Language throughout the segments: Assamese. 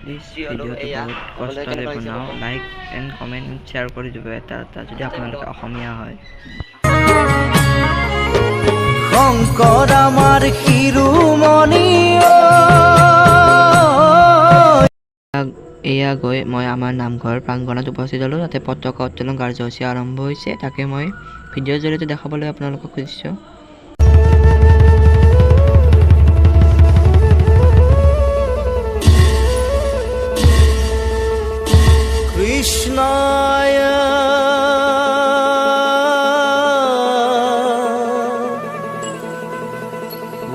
প্লিজ ভিডিঅ'টো বহুত কষ্টৰে বনাওঁ, লাইক এণ্ড কমেণ্ট শ্বেয়াৰ কৰি দিব এটা যদি আপোনালোকে অসমীয়া হয়। শংকৰ আমাৰ শিৰোমণি এয়া গৈ মই আমাৰ নামঘৰ প্ৰাংগণত উপস্থিত হ'লোঁ। তাতে পতাকা উত্তোলন কাৰ্যসূচী আৰম্ভ হৈছে, তাকে মই ভিডিঅ'ৰ জৰিয়তে দেখাবলৈ আপোনালোকক খুজিছোঁ। কৃষ্ণায়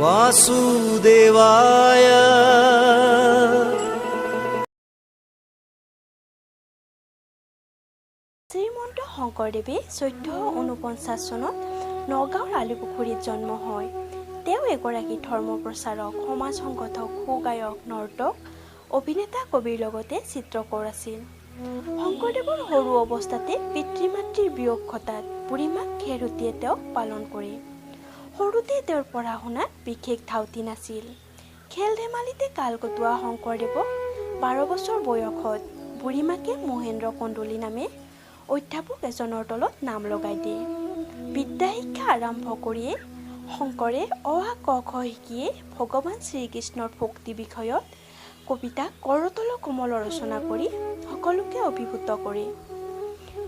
বাসুদেবায়। শ্ৰীমন্ত শংকৰদেৱে ১৪৪৯ চনত নগাঁৱৰ আলিপুখুৰীত জন্ম হয়। তেওঁ এগৰাকী ধৰ্ম প্ৰচাৰক, সমাজ সংগঠক, সুগায়ক, নৰ্তক, অভিনেতা, কবিৰ লগতে চিত্ৰকৰ আছিল। শংকৰদেৱৰ সৰু অৱস্থাতে পিতৃ মাতৃৰ বিয়োগ ঘটাত বুঢ়ীমাক খেৰসূতীয়ে তেওঁক পালন কৰে। সৰুতে তেওঁৰ পঢ়া শুনাত বিশেষ ধাউতি নাছিল। খেল ধেমালিতে কাল কটোৱা শংকৰদেৱক ১২ বছৰ বয়সত বুঢ়ীমাকে মহেন্দ্ৰ কন্দলী নামে অধ্যাপক এজনৰ তলত নাম লগাই দিয়ে। বিদ্যা শিক্ষা আৰম্ভ কৰিয়ে শংকৰে অ আ ক খ শিকিয়ে ভগৱান শ্ৰীকৃষ্ণৰ ভক্তি বিষয়ত কবিতা কৰতল কমল ৰচনা কৰি সকলোকে অভিভূত কৰে।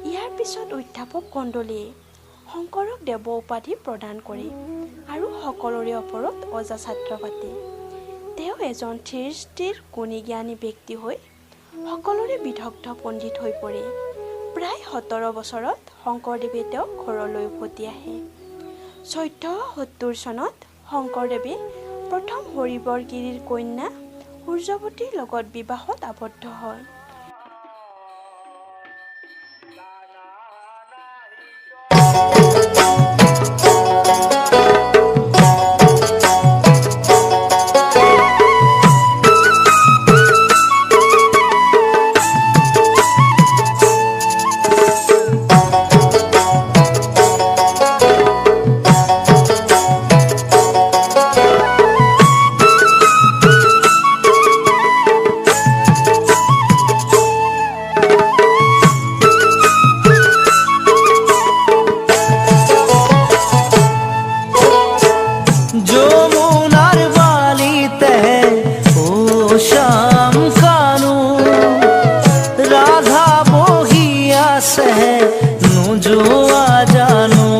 ইয়াৰ পিছত অধ্যাপক কন্দলীয়ে শংকৰক দেৱ উপাধি প্ৰদান কৰে আৰু সকলোৰে ওপৰত অজাছাত্ৰ পাতে। তেওঁ এজন ধীৰ স্থিৰ গুণী জ্ঞানী ব্যক্তি হৈ সকলোৰে বিদগ্ধ পণ্ডিত হৈ পৰে। প্ৰায় ১৭ বছৰত শংকৰদেৱে তেওঁক ঘৰলৈ উভতি আহে। ১৪৭০ চনত শংকৰদেৱে প্ৰথম হৰিবৰগিৰিৰ কন্যা সূৰ্যৱতীৰ লগত বিবাহত আবদ্ধ হয়। যমুনার বালিতে ও শ্যাম কানু রাধা বহিয়াছে নোজোয়া জানো।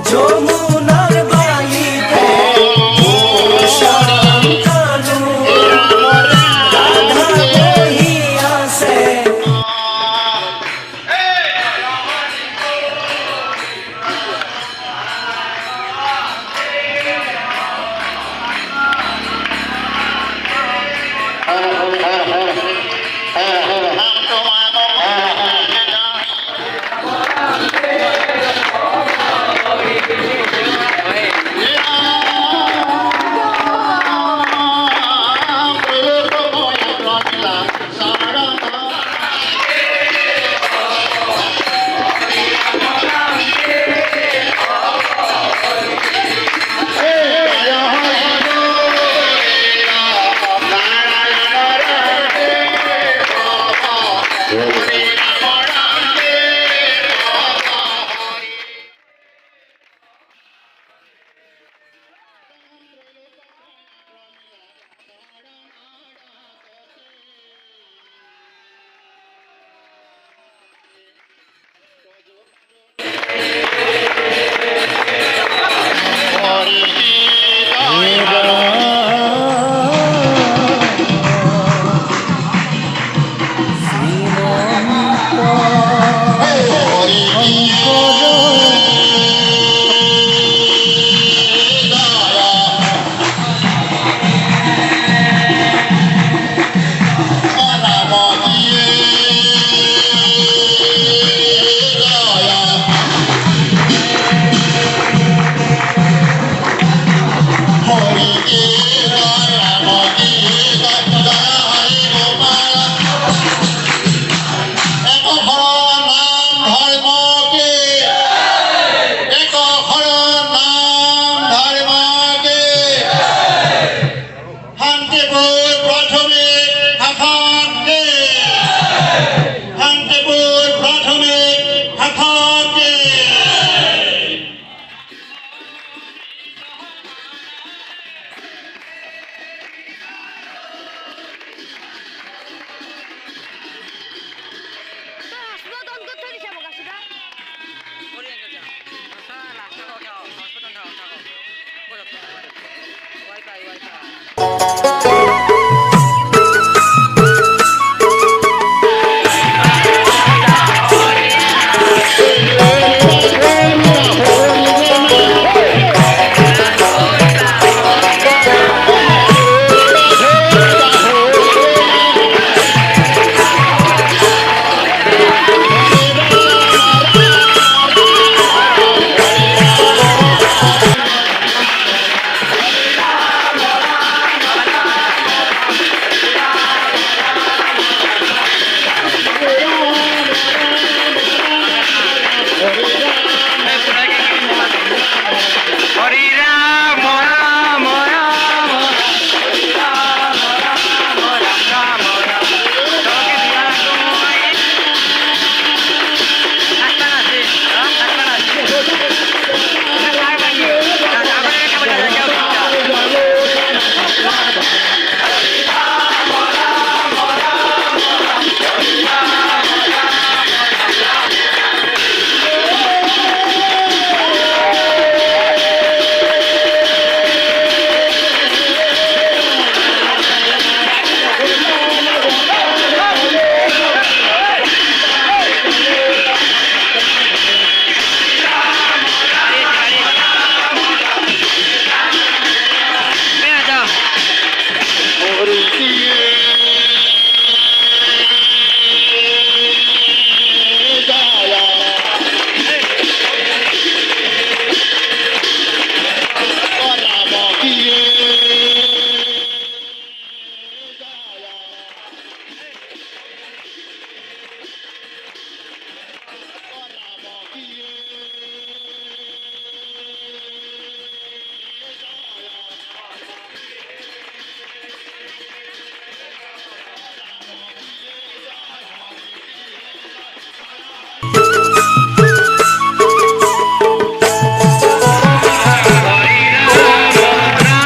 যমুনার বালিতে ও শ্যাম কানু রাধা বহিয়াছে।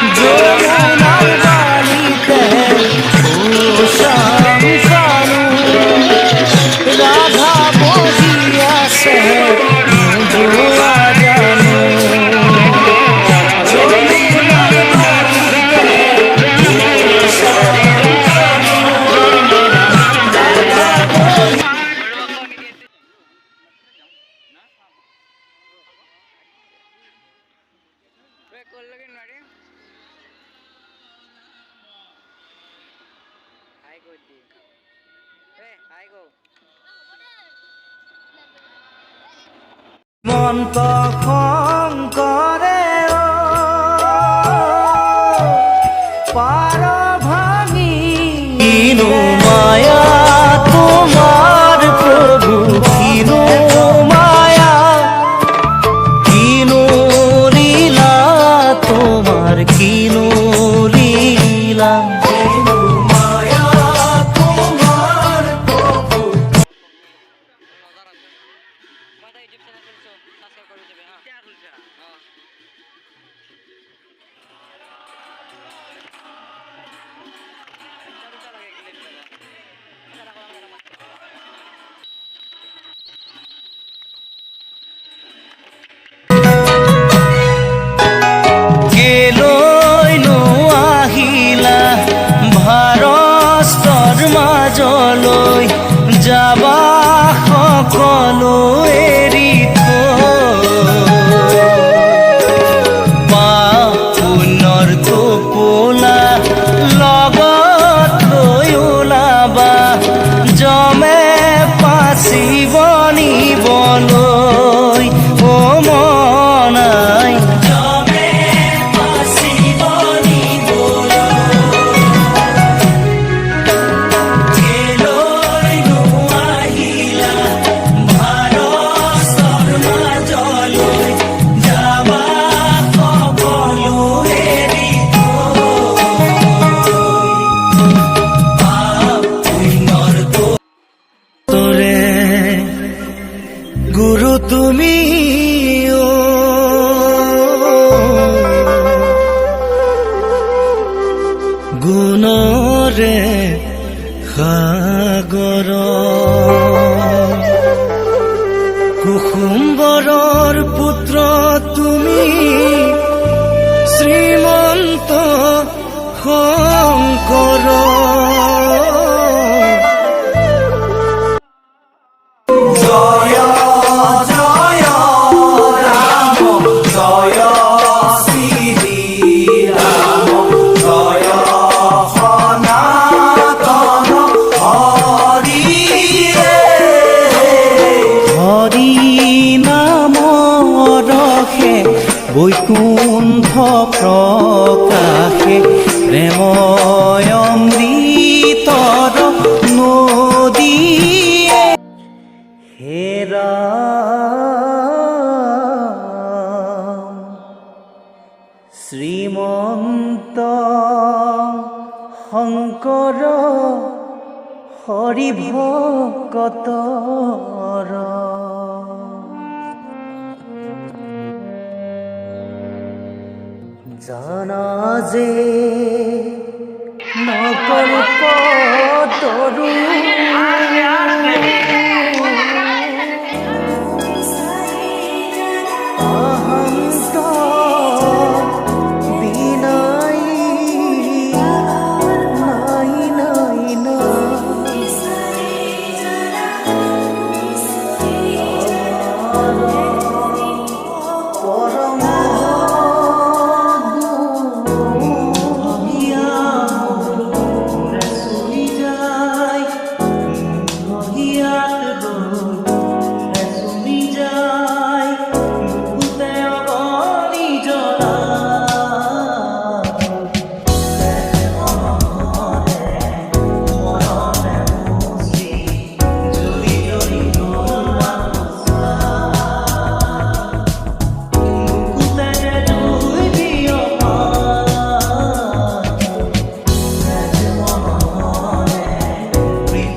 যমুনার বালিতে ও শ্যাম কানু রাধা বহিয়াছে নজুয়া জানু যমুনার বালিতে ও শ্যাম কানু রাধা বহিয়াছে। মন্ত শঙ্কৰে পাৰ ভাঙি কিনো মায়া তোমাৰ প্ৰভু কিনো মায়া কিনো লীলা তোমাৰ কিনো লীলা মায়া তোমাৰ প্ৰভু। কেলৈনো আহিলা ভাৰতৰ মাজলৈ যাবা সকলো এৰি পুনৰ টোপোলা লগত লৈ ওলাবা জমে পাচিব নিবলৈ ও মনাই জমে পাচিব নিবলৈ কেলৈনো আহিলা ভাৰত প্ৰকাশে প্ৰেময় অমৃতৰ নদীয়ে হেৰা শ্ৰীমন্ত শংকৰ হৰি ভকতৰ জানা যে নকল্প তৰু